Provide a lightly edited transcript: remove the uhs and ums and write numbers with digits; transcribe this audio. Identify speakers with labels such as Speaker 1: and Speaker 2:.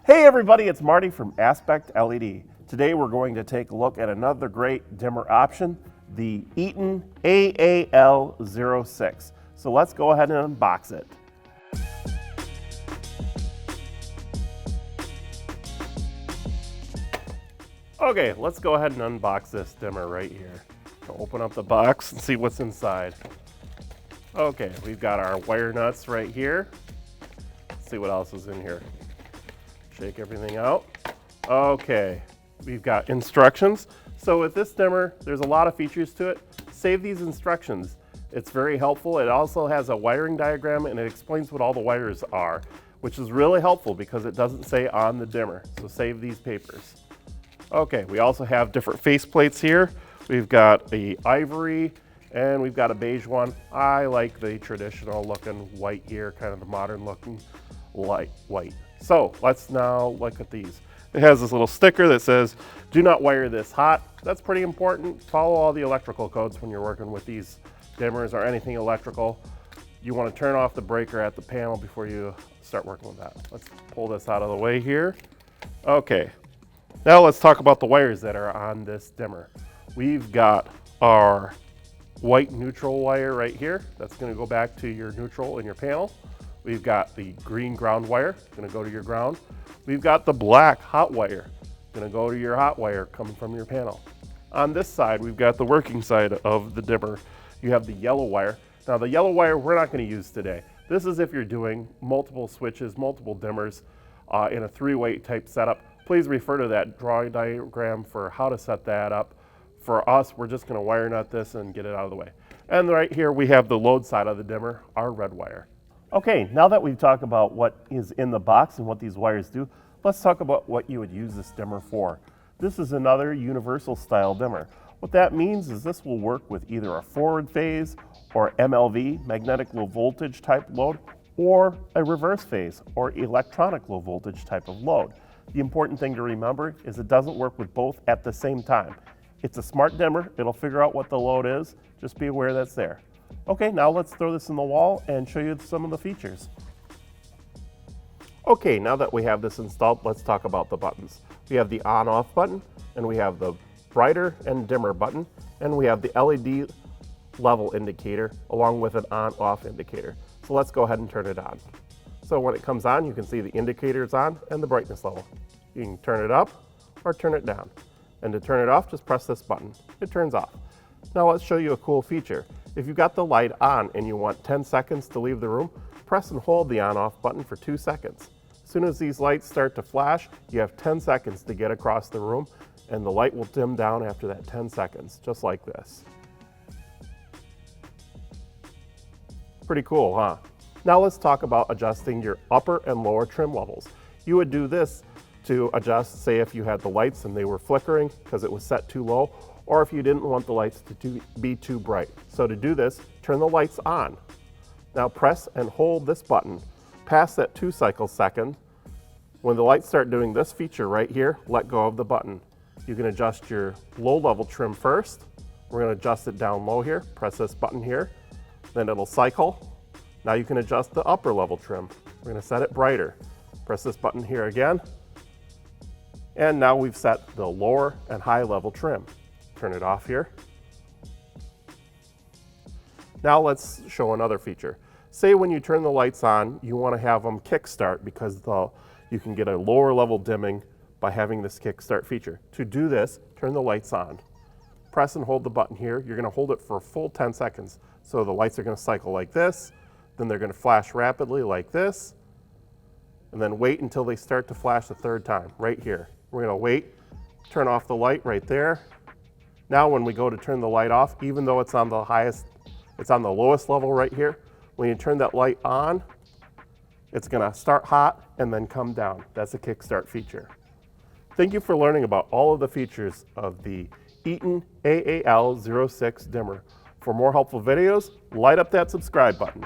Speaker 1: Hey everybody, it's Marty from Aspect LED. Today we're going to take a look at another great dimmer option, the Eaton AAL06. So let's go ahead and unbox it. Okay, let's go ahead and unbox this dimmer right here. I'll open up the box and see what's inside. Okay, we've got our wire nuts right here. Let's see what else is in here. Shake everything out. Okay, we've got instructions. So with this dimmer, there's a lot of features to it. Save these instructions. It's very helpful. It also has a wiring diagram and it explains what all the wires are, which is really helpful because it doesn't say on the dimmer. So save these papers. Okay, we also have different face plates here. We've got a ivory and we've got a beige one. I like the traditional looking white here, kind of the modern looking light white. So let's now look at these. It has this little sticker that says, do not wire this hot. That's pretty important. Follow all the electrical codes when you're working with these dimmers or anything electrical. You want to turn off the breaker at the panel before you start working with that. Let's pull this out of the way here. Okay, now let's talk about the wires that are on this dimmer. We've got our white neutral wire right here. That's going to go back to your neutral in your panel. We've got the green ground wire, gonna go to your ground. We've got the black hot wire, gonna go to your hot wire coming from your panel. On this side, we've got the working side of the dimmer. You have the yellow wire. Now the yellow wire we're not gonna use today. This is if you're doing multiple switches, multiple dimmers in a three-way type setup. Please refer to that drawing diagram for how to set that up. For us, we're just gonna wire nut this and get it out of the way. And right here, we have the load side of the dimmer, our red wire. Okay, now that we've talked about what is in the box and what these wires do, let's talk about what you would use this dimmer for. This is another universal style dimmer. What that means is this will work with either a forward phase or MLV, magnetic low voltage type load, or a reverse phase or electronic low voltage type of load. The important thing to remember is it doesn't work with both at the same time. It's a smart dimmer, it'll figure out what the load is, just be aware that's there. Okay, now let's throw this in the wall and show you some of the features. Okay, now that we have this installed, let's talk about the buttons. We have the on-off button, and we have the brighter and dimmer button, and we have the LED level indicator along with an on-off indicator. So let's go ahead and turn it on. So when it comes on, you can see the indicator is on and the brightness level. You can turn it up or turn it down. And to turn it off, just press this button. It turns off. Now let's show you a cool feature. If you've got the light on and you want 10 seconds to leave the room, press and hold the on-off button for 2 seconds. As soon as these lights start to flash, you have 10 seconds to get across the room and the light will dim down after that 10 seconds, just like this. Pretty cool, huh? Now let's talk about adjusting your upper and lower trim levels. You would do this to adjust, say if you had the lights and they were flickering because it was set too low, or if you didn't want the lights to be too bright. So to do this, turn the lights on. Now press and hold this button past that 2 cycle second. When the lights start doing this feature right here, let go of the button. You can adjust your low level trim first. We're gonna adjust it down low here, press this button here, then it'll cycle. Now you can adjust the upper level trim. We're gonna set it brighter. Press this button here again. And now we've set the lower and high level trim. Turn it off here. Now let's show another feature. Say when you turn the lights on, you want to have them kickstart because you can get a lower level dimming by having this kickstart feature. To do this, turn the lights on. Press and hold the button here. You're going to hold it for a full 10 seconds. So the lights are going to cycle like this, then they're going to flash rapidly like this, and then wait until they start to flash the third time, right here. We're going to wait, turn off the light right there. Now when we go to turn the light off, even though it's on the lowest level right here, when you turn that light on, it's gonna start hot and then come down. That's a kickstart feature. Thank you for learning about all of the features of the Eaton AAL06 dimmer. For more helpful videos, light up that subscribe button.